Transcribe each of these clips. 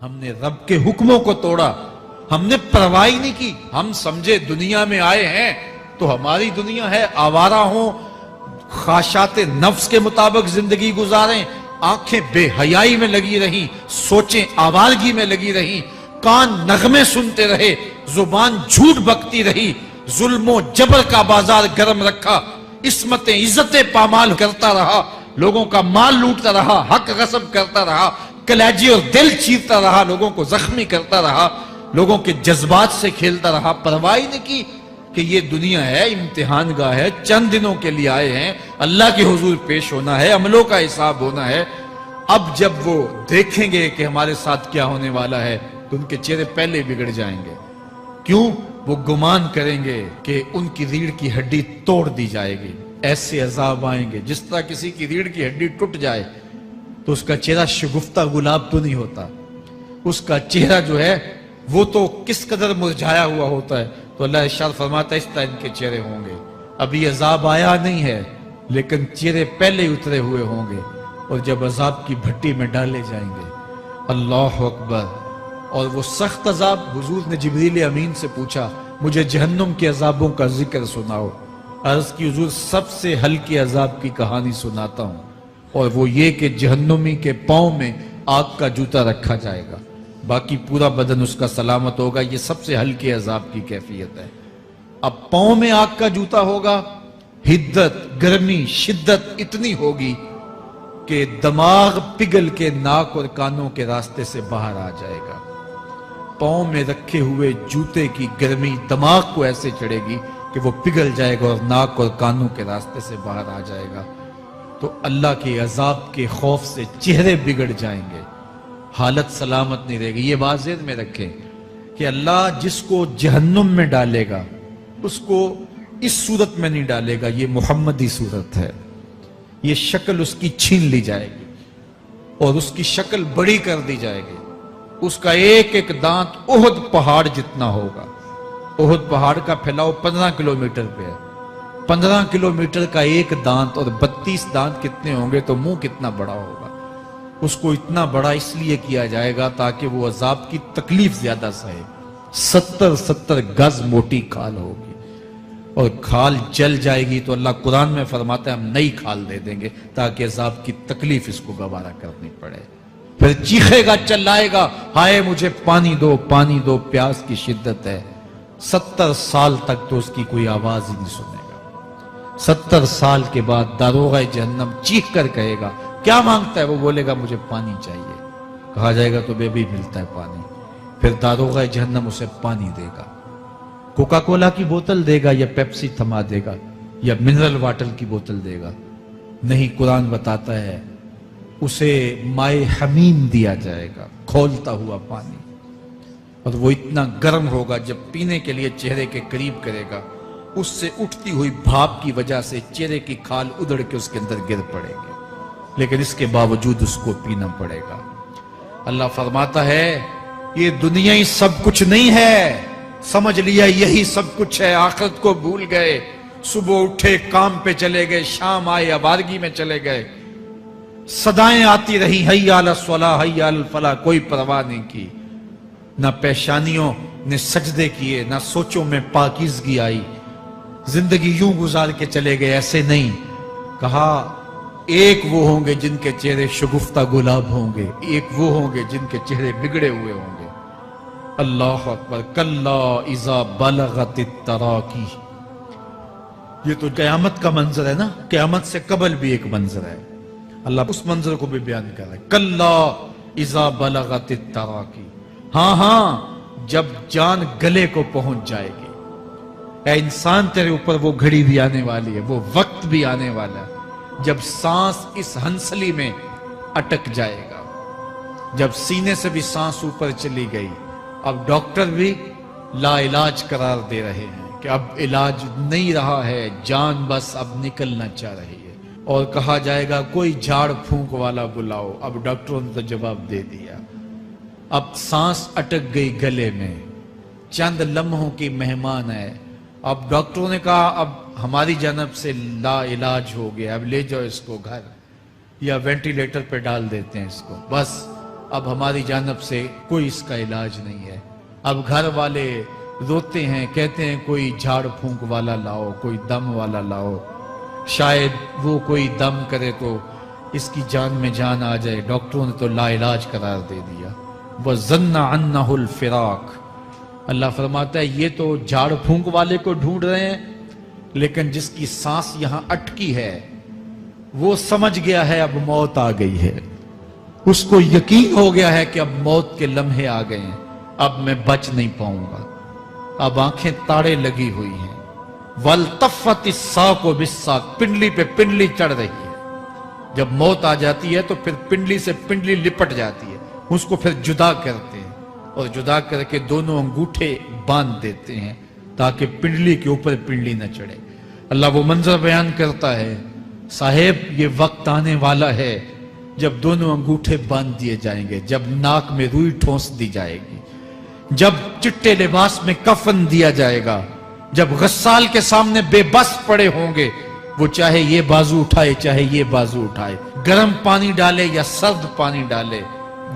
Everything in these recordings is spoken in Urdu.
ہم نے رب کے حکموں کو توڑا، ہم نے پرواہ ہی نہیں کی۔ ہم سمجھے دنیا میں آئے ہیں تو ہماری دنیا ہے، آوارہ ہوں، خواہشات نفس کے مطابق زندگی گزاریں، آنکھیں بے حیائی میں لگی رہیں، سوچیں آوارگی میں لگی رہیں، کان نغمے سنتے رہے، زبان جھوٹ بکتی رہی، ظلم و جبر کا بازار گرم رکھا، عصمتیں عزتیں پامال کرتا رہا، لوگوں کا مال لوٹتا رہا، حق غصب کرتا رہا، کلیجے اور دل چیرتا رہا، لوگوں کو زخمی کرتا رہا، لوگوں کے جذبات سے کھیلتا رہا، پرواہ نہیں کی کہ یہ دنیا ہے، امتحان گاہ ہے، چند دنوں کے لیے آئے ہیں، اللہ کے حضور پیش ہونا ہے، عملوں کا حساب ہونا ہے۔ اب جب وہ دیکھیں گے کہ ہمارے ساتھ کیا ہونے والا ہے تو ان کے چہرے پہلے بگڑ جائیں گے۔ کیوں؟ وہ گمان کریں گے کہ ان کی ریڑھ کی ہڈی توڑ دی جائے گی، ایسے عذاب آئیں گے جس طرح کسی کی ریڑھ کی ہڈی ٹوٹ جائے تو اس کا چہرہ شگفتہ گلاب تو نہیں ہوتا، اس کا چہرہ جو ہے وہ تو کس قدر مرجھایا ہوا ہوتا ہے۔ تو اللہ ارشاد فرماتا ہے اس طرح ان کے چہرے ہوں گے۔ ابھی عذاب آیا نہیں ہے لیکن چہرے پہلے اترے ہوئے ہوں گے، اور جب عذاب کی بھٹی میں ڈالے جائیں گے، اللہ اکبر، اور وہ سخت عذاب، حضور نے جبریل امین سے پوچھا مجھے جہنم کے عذابوں کا ذکر سناؤ۔ عرض کی حضور سب سے ہلکے عذاب کی کہانی سناتا ہوں، اور وہ یہ کہ جہنمی کے پاؤں میں آگ کا جوتا رکھا جائے گا، باقی پورا بدن اس کا سلامت ہوگا۔ یہ سب سے ہلکے عذاب کی کیفیت ہے۔ اب پاؤں میں آگ کا جوتا ہوگا، حدت، گرمی، شدت اتنی ہوگی کہ دماغ پگھل کے ناک اور کانوں کے راستے سے باہر آ جائے گا۔ پاؤں میں رکھے ہوئے جوتے کی گرمی دماغ کو ایسے چڑھے گی کہ وہ پگھل جائے گا اور ناک اور کانوں کے راستے سے باہر آ جائے گا۔ تو اللہ کے عذاب کے خوف سے چہرے بگڑ جائیں گے، حالت سلامت نہیں رہے گی۔ یہ بات ذہن میں رکھیں کہ اللہ جس کو جہنم میں ڈالے گا اس کو اس صورت میں نہیں ڈالے گا، یہ محمدی صورت ہے، یہ شکل اس کی چھین لی جائے گی اور اس کی شکل بڑی کر دی جائے گی۔ اس کا ایک ایک دانت احد پہاڑ جتنا ہوگا۔ احد پہاڑ کا پھیلاؤ 15 کلومیٹر پہ ہے، 15 کلومیٹر کا ایک دانت، اور 32 دانت کتنے ہوں گے تو منہ کتنا بڑا ہوگا۔ اس کو اتنا بڑا اس لیے کیا جائے گا تاکہ وہ عذاب کی تکلیف زیادہ سہے۔ 70 گز موٹی کھال ہوگی، اور کھال جل جائے گی تو اللہ قرآن میں فرماتا ہے ہم نئی کھال دے دیں گے تاکہ عذاب کی تکلیف اس کو گوارا کرنی پڑے۔ پھر چیخے گا، چلائے گا، ہائے مجھے پانی دو، پانی دو، پیاس کی شدت ہے۔ 70 سال تک تو اس کی کوئی آواز ہی نہیں سنے گا۔ 70 سال کے بعد داروغہ جہنم چیخ کر کہے گا کیا مانگتا ہے؟ وہ بولے گا مجھے پانی چاہیے۔ کہا جائے گا تو بے بھی ملتا ہے پانی۔ پھر داروغہ جہنم اسے پانی دے گا، کوکا کولا کی بوتل دے گا یا پیپسی تھما دے گا یا منرل واٹر کی بوتل دے گا؟ نہیں، قرآن بتاتا ہے اسے مائے حمیم دیا جائے گا، کھولتا ہوا پانی، اور وہ اتنا گرم ہوگا جب پینے کے لیے چہرے کے قریب کرے گا اس سے اٹھتی ہوئی بھاپ کی وجہ سے چہرے کی کھال ادھڑ کے اس کے اندر گر پڑے گی، لیکن اس کے باوجود اس کو پینا پڑے گا۔ اللہ فرماتا ہے یہ دنیا ہی سب کچھ نہیں ہے، سمجھ لیا یہی سب کچھ ہے، آخرت کو بھول گئے، صبح اٹھے کام پہ چلے گئے، شام آئے آوارگی میں چلے گئے، صدائیں آتی رہی حی علی الصلاح حی علی الفلاح، کوئی پرواہ نہیں کی، نہ پیشانیوں نے سجدے کیے، نہ سوچوں میں پاکیزگی آئی، زندگی یوں گزار کے چلے گئے۔ ایسے نہیں، کہا ایک وہ ہوں گے جن کے چہرے شگفتہ گلاب ہوں گے، ایک وہ ہوں گے جن کے چہرے بگڑے ہوئے ہوں گے۔ اللہ اکبر، کلا اذا بلغت التراقی، یہ تو قیامت کا منظر ہے نا، قیامت سے قبل بھی ایک منظر ہے، اللہ اس منظر کو بھی بیان کر رہا ہے، کلا اذا بلغت التراقی، ہاں جب جان گلے کو پہنچ جائے گی، اے انسان تیرے اوپر وہ گھڑی بھی آنے والی ہے، وہ وقت بھی آنے والا ہے جب سانس اس ہنسلی میں اٹک جائے گا، جب سینے سے بھی سانس اوپر چلی گئی، اب ڈاکٹر بھی لا علاج قرار دے رہے ہیں کہ اب علاج نہیں رہا ہے، جان بس اب نکلنا چاہ رہی ہے، اور کہا جائے گا کوئی جھاڑ پھونک والا بلاؤ، اب ڈاکٹروں نے تو جواب دے دیا، اب سانس اٹک گئی گلے میں، چند لمحوں کی مہمان ہے، اب ڈاکٹروں نے کہا اب ہماری جانب سے لا علاج ہو گیا، اب لے جاؤ اس کو گھر یا وینٹیلیٹر پہ ڈال دیتے ہیں اس کو، بس اب ہماری جانب سے کوئی اس کا علاج نہیں ہے. اب گھر والے روتے ہیں، کہتے ہیں کوئی جھاڑ پھونک والا لاؤ، کوئی دم والا لاؤ، شاید وہ کوئی دم کرے تو اس کی جان میں جان آ جائے. ڈاکٹروں نے تو لا علاج قرار دے دیا. وَظَنَّ عَنَّهُ الْفِرَاقِ. اللہ فرماتا ہے یہ تو جھاڑ پھونک والے کو ڈھونڈ رہے ہیں، لیکن جس کی سانس یہاں اٹکی ہے وہ سمجھ گیا ہے اب موت آ گئی ہے. اس کو یقین ہو گیا ہے کہ اب موت کے لمحے آ گئے ہیں، اب میں بچ نہیں پاؤں گا. اب آنکھیں تاڑے لگی ہوئی ہیں. وَالْتَفَّتِ السَّاقُ بِالسَّاقِ. پنڈلی پہ پنڈلی چڑھ رہی ہے. جب موت آ جاتی ہے تو پھر پنڈلی سے پنڈلی لپٹ جاتی ہے، اس کو پھر جدا کرتے ہیں اور جدا کر کے دونوں انگوٹھے باندھ دیتے ہیں تاکہ پنڈلی کے اوپر پنڈلی نہ چڑھے. اللہ وہ منظر بیان کرتا ہے، صاحب یہ وقت آنے والا ہے جب دونوں انگوٹھے باندھ دیے جائیں گے، جب ناک میں روئی ٹھونس دی جائے گی، جب چٹے لباس میں کفن دیا جائے گا، جب غسال کے سامنے بے بس پڑے ہوں گے، وہ چاہے یہ بازو اٹھائے چاہے یہ بازو اٹھائے، گرم پانی ڈالے یا سرد پانی ڈالے،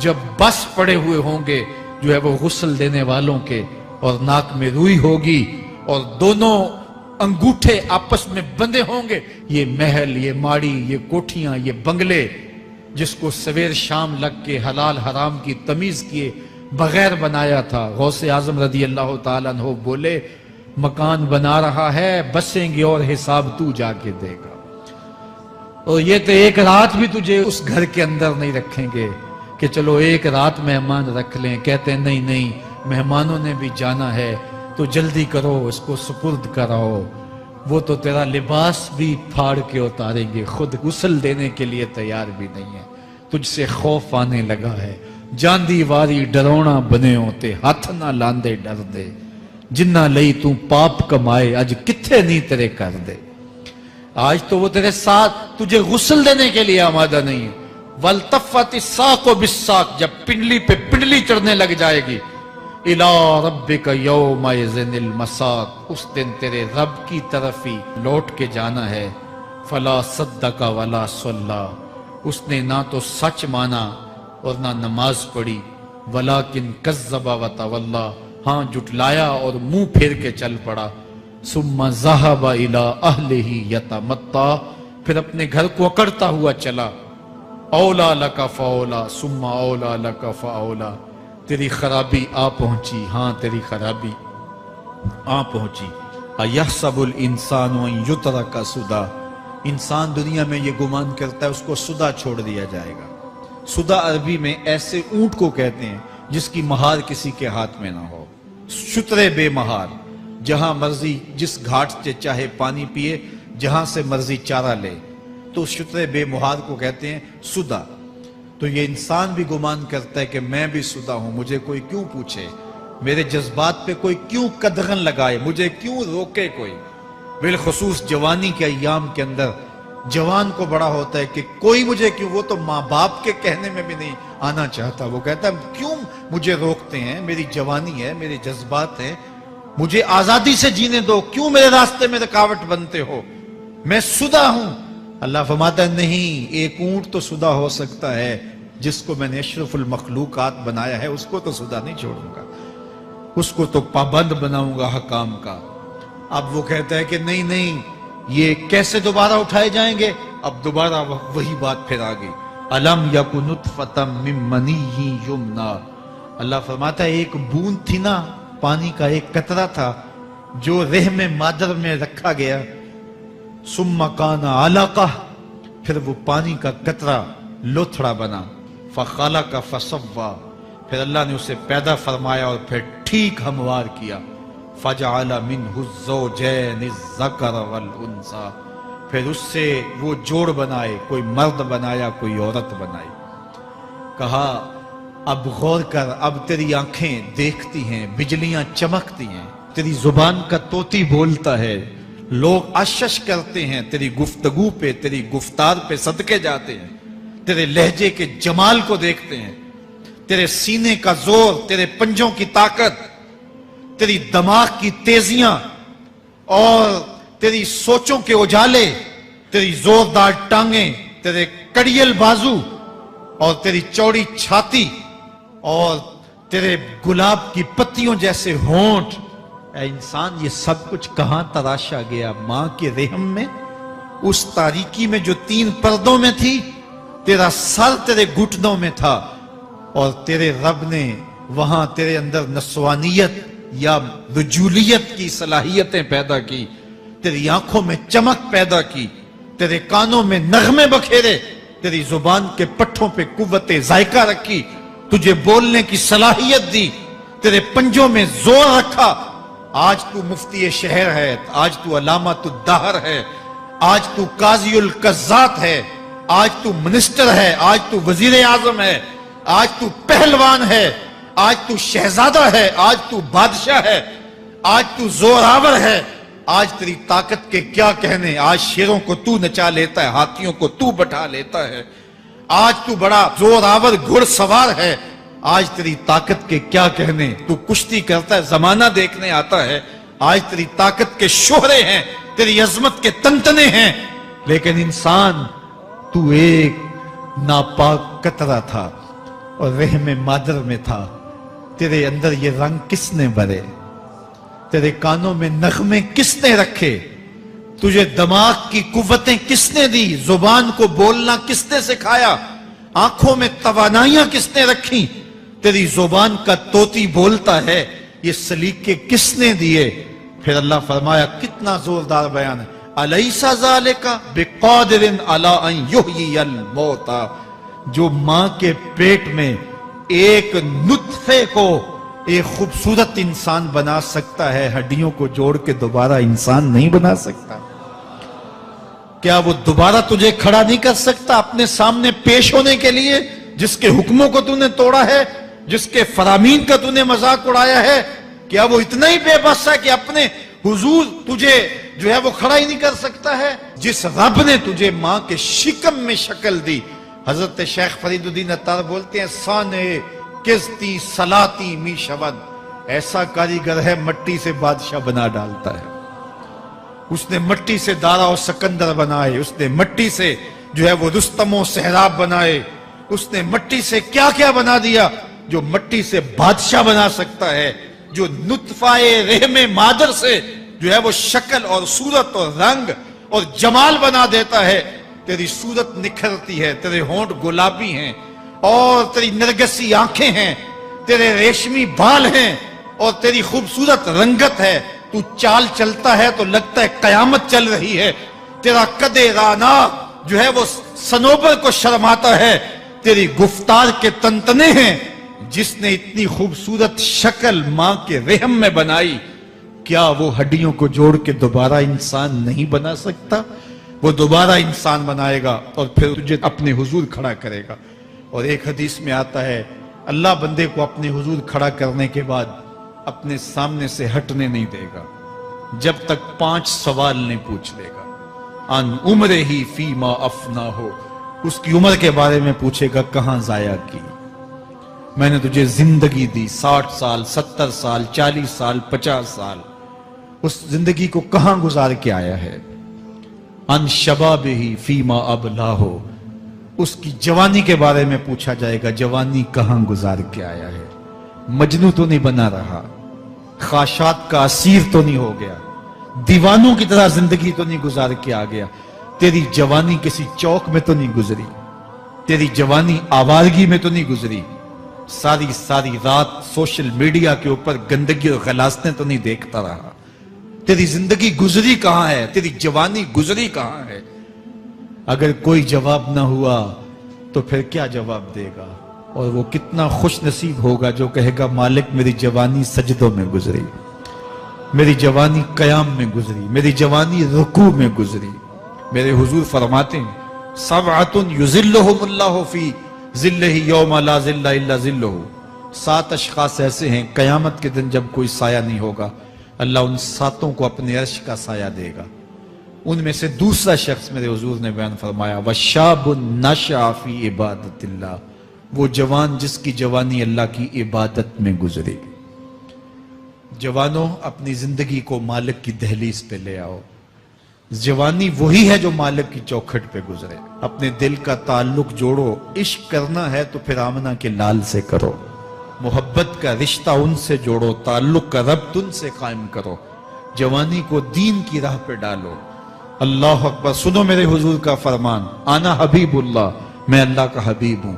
جب بس پڑے ہوئے ہوں گے جو ہے وہ غسل دینے والوں کے، اور ناک میں روئی ہوگی اور دونوں انگوٹھے آپس میں بندے ہوں گے. یہ محل، یہ ماڑی، یہ کوٹھیاں، یہ بنگلے جس کو سویر شام لگ کے حلال حرام کی تمیز کیے بغیر بنایا تھا. غوث اعظم رضی اللہ تعالیٰ عنہ بولے مکان بنا رہا ہے، بسیں گے اور حساب تو جا کے دے گا. اور یہ تو ایک رات بھی تجھے اس گھر کے اندر نہیں رکھیں گے کہ چلو ایک رات مہمان رکھ لیں. کہتے ہیں نہیں نہیں، مہمانوں نے بھی جانا ہے تو جلدی کرو، اس کو سپرد کراؤ. وہ تو تیرا لباس بھی پھاڑ کے اتاریں گے، خود غسل دینے کے لیے تیار بھی نہیں ہے. تجھ سے خوف آنے لگا ہے. جاندی واری ڈرونا بنے ہوتے، ہاتھ نہ لاندے ڈر دے. جنہ لئی تو پاپ کمائے، اج کتھے نہیں تیرے کر دے. آج تو وہ تیرے ساتھ تجھے غسل دینے کے لیے آمادہ نہیں ہے. وَالْتَفَّتِ السَّاقُ بِالسَّاقِ. جب پنڈلی پہ پنڈلی چڑھنے لگ جائے گی. إِلَىٰ رَبِّكَ يَوْمَئِذٍ الْمَسَاقُ. اس دن تیرے رب کی طرف ہی لوٹ کے جانا ہے. فَلَا صَدَّقَ وَلَا صَلَّىٰ. اس نے نہ تو سچ مانا اور نہ نماز پڑھی. وَلَٰكِنْ كَذَّبَ وَتَوَلَّىٰ. ہاں جھٹلایا اور منہ پھیر کے چل پڑا. ثُمَّ ذَهَبَ إِلَىٰ أَهْلِهِ يَتَمَطَّىٰ. پھر اپنے گھر کو اکڑتا ہوا چلا. اولا لک فاولا ثم اولا لک فاولا. تیری خرابی آ پہنچی، ہاں تیری خرابی آ پہنچی. اَيَحْسَبُ الْإِنسَانُ أَن يُتْرَكَ سُدًى. انسان دنیا میں یہ گمان کرتا ہے اس کو سدا چھوڑ دیا جائے گا. سدا عربی میں ایسے اونٹ کو کہتے ہیں جس کی مہار کسی کے ہاتھ میں نہ ہو. شترے بے مہار، جہاں مرضی جس گھاٹ سے چاہے پانی پیے، جہاں سے مرضی چارہ لے، تو شترے بے مہار کو کہتے ہیں سدا. تو یہ انسان بھی گمان کرتا ہے کہ میں بھی سدا ہوں، مجھے کوئی کیوں پوچھے، میرے جذبات پہ کوئی کیوں قدغن لگائے، مجھے کیوں روکے کوئی. بالخصوص جوانی کے ایام کے اندر جوان کو بڑا ہوتا ہے کہ کوئی مجھے کیوں. وہ تو ماں باپ کے کہنے میں بھی نہیں آنا چاہتا. وہ کہتا ہے کیوں مجھے روکتے ہیں، میری جوانی ہے، میرے جذبات ہیں، مجھے آزادی سے جینے دو، کیوں میرے راستے میں رکاوٹ بنتے ہو، میں سدا ہوں. اللہ فرماتا ہے نہیں، ایک اونٹ تو سدا ہو سکتا ہے جس کو میں نے اشرف المخلوقات بنایا ہے، اس کو تو سدا نہیں چھوڑوں گا، اس کو تو پابند بناؤں گا حکام کا. اب وہ کہتا ہے کہ نہیں نہیں، یہ کیسے دوبارہ اٹھائے جائیں گے. اب دوبارہ وہی بات پھر آ گئی. الم یک نطفۃ من منی یمنا. اللہ فرماتا ہے ایک بوند تھی نا، پانی کا ایک قطرہ تھا جو رحم مادر میں رکھا گیا. ثم کان علقہ، پھر وہ پانی کا قطرہ لوتھڑا بنا. فخلق فسوی، پھر اللہ نے اسے پیدا فرمایا اور پھر ٹھیک ہموار کیا. فجعل منہ الزوجین الذکر والانثی، پھر اس سے وہ جوڑ بنائے، کوئی مرد بنایا کوئی عورت بنائی. کہا اب غور کر، اب تیری آنکھیں دیکھتی ہیں، بجلیاں چمکتی ہیں، تیری زبان کا طوطی بولتا ہے، لوگ اشش کرتے ہیں تیری گفتگو پہ، تیری گفتار پہ صدقے جاتے ہیں، تیرے لہجے کے جمال کو دیکھتے ہیں، تیرے سینے کا زور، تیرے پنجوں کی طاقت، تیری دماغ کی تیزیاں اور تیری سوچوں کے اجالے، تیری زوردار ٹانگیں، تیرے کڑیل بازو اور تیری چوڑی چھاتی اور تیرے گلاب کی پتیوں جیسے ہونٹ، اے انسان یہ سب کچھ کہاں تراشا گیا؟ ماں کے رحم میں، اس تاریکی میں جو 3 پردوں میں تھی، تیرا سر تیرے گھٹنوں میں تھا، اور تیرے رب نے وہاں تیرے اندر نسوانیت یا رجولیت کی صلاحیتیں پیدا کی، تیری آنکھوں میں چمک پیدا کی، تیرے کانوں میں نغمے بکھیرے، تیری زبان کے پٹھوں پہ قوت ذائقہ رکھی، تجھے بولنے کی صلاحیت دی، تیرے پنجوں میں زور رکھا۔ آج تو مفتی شہر ہے، آج تو علامۃ الدہر ہے، آج تو قاضی القضات ہے، آج تو منسٹر ہے، آج تو وزیر اعظم ہے، آج تو پہلوان ہے، آج تو شہزادہ ہے، آج تو بادشاہ ہے، آج تو زوراور ہے، آج تیری طاقت کے کیا کہنے؟ آج شیروں کو تو نچا لیتا ہے، ہاتھیوں کو تو بٹھا لیتا ہے، آج تو بڑا زوراور گھڑ سوار ہے، آج تیری طاقت کے کیا کہنے؟ تو کشتی کرتا ہے، زمانہ دیکھنے آتا ہے، آج تیری طاقت کے شوہرے ہیں، تیری عظمت کے تنتنے ہیں، لیکن انسان تو ایک ناپاک قطرہ تھا اور رحم مادر میں تھا۔ تیرے اندر یہ رنگ کس نے بھرے؟ تیرے کانوں میں نغمے کس نے رکھے؟ تجھے دماغ کی قوتیں کس نے دی؟ زبان کو بولنا کس نے سکھایا؟ آنکھوں میں توانائیاں کس نے رکھی؟ تیری زبان کا طوطی بولتا ہے، یہ سلیقے کس نے دیے؟ پھر اللہ فرمایا، کتنا زوردار بیان ہے، الیس ذالک بقادر علی ان یحیی الموتى، جو ماں کے پیٹ میں ایک نطفے کو ایک خوبصورت انسان بنا سکتا ہے، ہڈیوں کو جوڑ کے دوبارہ انسان نہیں بنا سکتا؟ کیا وہ دوبارہ تجھے کھڑا نہیں کر سکتا اپنے سامنے پیش ہونے کے لیے، جس کے حکموں کو تو نے توڑا ہے، جس کے فرامین کا تو نے مذاق اڑایا ہے؟ کیا وہ اتنا ہی بے بس ہے کہ اپنے حضور تجھے جو ہے وہ کھڑا ہی نہیں کر سکتا ہے؟ جس رب نے تجھے ماں کے شکم میں شکل دی، حضرت شیخ فرید الدین عطار بولتے ہیں، سانے کستی سلاتی می شود، ایسا کاریگر ہے مٹی سے بادشاہ بنا ڈالتا ہے۔ اس نے مٹی سے دارا و سکندر بنائے، اس نے مٹی سے جو ہے وہ رستم و سہراب بنائے، اس نے مٹی سے کیا کیا بنا دیا جو مٹی سے بادشاہ بنا سکتا ہے، جو نطفہ رحم مادر سے جو ہے وہ شکل اور صورت اور رنگ اور جمال بنا دیتا ہے۔ تیری صورت نکھرتی ہے، تیرے ہونٹ گلابی ہیں اور تیری نرگسی آنکھیں ہیں، تیرے ریشمی بال ہیں اور تیری خوبصورت رنگت ہے، تو چال چلتا ہے تو لگتا ہے قیامت چل رہی ہے، تیرا قد رانا جو ہے وہ صنوبر کو شرماتا ہے، تیری گفتار کے تنتنے ہیں۔ جس نے اتنی خوبصورت شکل ماں کے رحم میں بنائی، کیا وہ ہڈیوں کو جوڑ کے دوبارہ انسان نہیں بنا سکتا؟ وہ دوبارہ انسان بنائے گا اور پھر تجھے اپنے حضور کھڑا کرے گا۔ اور ایک حدیث میں آتا ہے، اللہ بندے کو اپنے حضور کھڑا کرنے کے بعد اپنے سامنے سے ہٹنے نہیں دے گا جب تک 5 سوال نہیں پوچھ لے گا۔ ان عمرہ ہی فیما افنا ہو، اس کی عمر کے بارے میں پوچھے گا، کہاں ضائع کی؟ میں نے تجھے زندگی دی، 60 سال 70 سال 40 سال 50 سال، اس زندگی کو کہاں گزار کے آیا ہے؟ ان شباب ہی فیما ابلا ہو، اس کی جوانی کے بارے میں پوچھا جائے گا، جوانی کہاں گزار کے آیا ہے؟ مجنوں تو نہیں بنا رہا، خواہشات کا اسیر تو نہیں ہو گیا، دیوانوں کی طرح زندگی تو نہیں گزار کے آ گیا؟ تیری جوانی کسی چوک میں تو نہیں گزری، تیری جوانی آوارگی میں تو نہیں گزری، ساری رات سوشل میڈیا کے اوپر گندگی اور غلاظتیں تو نہیں دیکھتا رہا؟ تیری زندگی گزری کہاں ہے؟ تیری جوانی گزری کہاں ہے؟ اگر کوئی جواب نہ ہوا تو پھر کیا جواب دے گا؟ اور وہ کتنا خوش نصیب ہوگا جو کہے گا، مالک میری جوانی سجدوں میں گزری، میری جوانی قیام میں گزری، میری جوانی رکوع میں گزری۔ میرے حضور فرماتے ہیں، سبعۃ یظلھم اللہ فی ظلہ یوم لا ظل الا ظلہ، 7 اشخاص ایسے ہیں قیامت کے دن جب کوئی سایہ نہیں ہوگا، اللہ ان 7 کو اپنے عرش کا سایہ دے گا۔ ان میں سے دوسرا شخص میرے حضور نے بیان فرمایا، وشاب نشأ فی عبادت اللہ، وہ جوان جس کی جوانی اللہ کی عبادت میں گزری۔ جوانوں، اپنی زندگی کو مالک کی دہلیز پہ لے آؤ۔ جوانی وہی ہے جو مالک کی چوکھٹ پہ گزرے۔ اپنے دل کا تعلق جوڑو، عشق کرنا ہے تو پھر آمنہ کے لال سے کرو، محبت کا رشتہ ان سے جوڑو، تعلق کا ربط ان سے قائم کرو، جوانی کو دین کی راہ پہ ڈالو۔ اللہ اکبر۔ سنو میرے حضور کا فرمان، انا حبیب اللہ، میں اللہ کا حبیب ہوں۔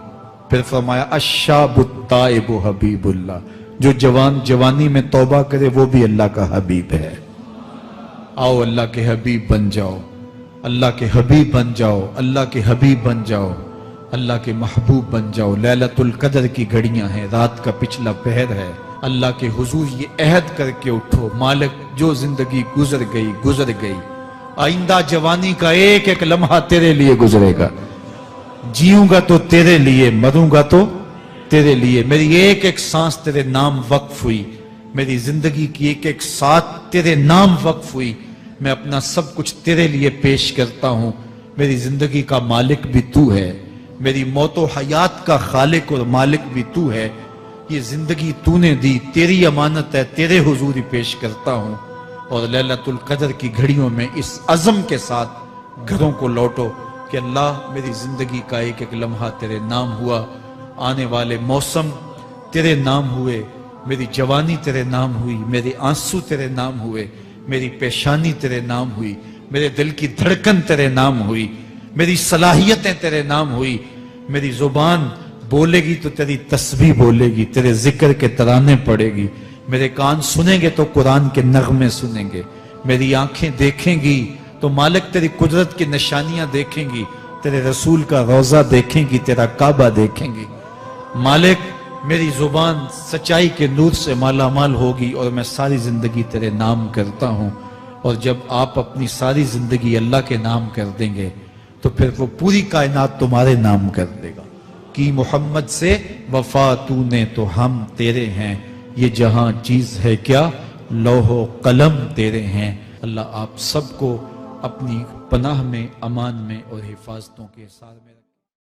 پھر فرمایا الشاب التائب حبیب اللہ، جو جوان جوانی میں توبہ کرے وہ بھی اللہ کا حبیب ہے۔ آؤ اللہ کے حبیب بن جاؤ، اللہ کے حبیب بن جاؤ، اللہ کے حبیب بن جاؤ، اللہ کے محبوب بن جاؤ۔ لیلۃ القدر کی گھڑیاں ہیں، رات کا پچھلا پہر ہے، اللہ کے حضور یہ عہد کر کے اٹھو، مالک جو زندگی گزر گئی، آئندہ جوانی کا ایک ایک لمحہ تیرے لیے گزرے گا، جیوں گا تو تیرے لیے، مروں گا تو تیرے لیے۔ میری ایک ایک سانس تیرے نام وقف ہوئی، میری زندگی کی ایک ایک ساتھ تیرے نام وقف ہوئی، میں اپنا سب کچھ تیرے لیے پیش کرتا ہوں۔ میری زندگی کا مالک بھی تو ہے، میری موت و حیات کا خالق اور مالک بھی تو ہے، یہ زندگی تو نے دی، تیری امانت ہے، تیرے حضور ہی پیش کرتا ہوں۔ اور لیلۃ القدر کی گھڑیوں میں اس عزم کے ساتھ گھروں کو لوٹو کہ اللہ میری زندگی کا ایک ایک لمحہ تیرے نام ہوا، آنے والے موسم تیرے نام ہوئے، میری جوانی تیرے نام ہوئی، میرے آنسو تیرے نام ہوئے، میری پیشانی تیرے نام ہوئی، میرے دل کی دھڑکن تیرے نام ہوئی، میری صلاحیتیں تیرے نام ہوئی، میری زبان بولے گی تو تیری تسبیح بولے گی، تیرے ذکر کے ترانے پڑے گی، میرے کان سنیں گے تو قرآن کے نغمے سنیں گے، میری آنکھیں دیکھیں گی تو مالک تیری قدرت کی نشانیاں دیکھیں گی، تیرے رسول کا روضہ دیکھیں گی، تیرا کعبہ دیکھیں گی۔ مالک میری زبان سچائی کے نور سے مالا مال ہوگی اور میں ساری زندگی تیرے نام کرتا ہوں۔ اور جب آپ اپنی ساری زندگی اللہ کے نام کر دیں گے تو پھر وہ پوری کائنات تمہارے نام کر دے گا۔ کی محمد سے وفا تو نے تو ہم تیرے ہیں، یہ جہاں چیز ہے کیا لوح و قلم تیرے ہیں۔ اللہ آپ سب کو اپنی پناہ میں، امان میں اور حفاظتوں کے ساتھ میں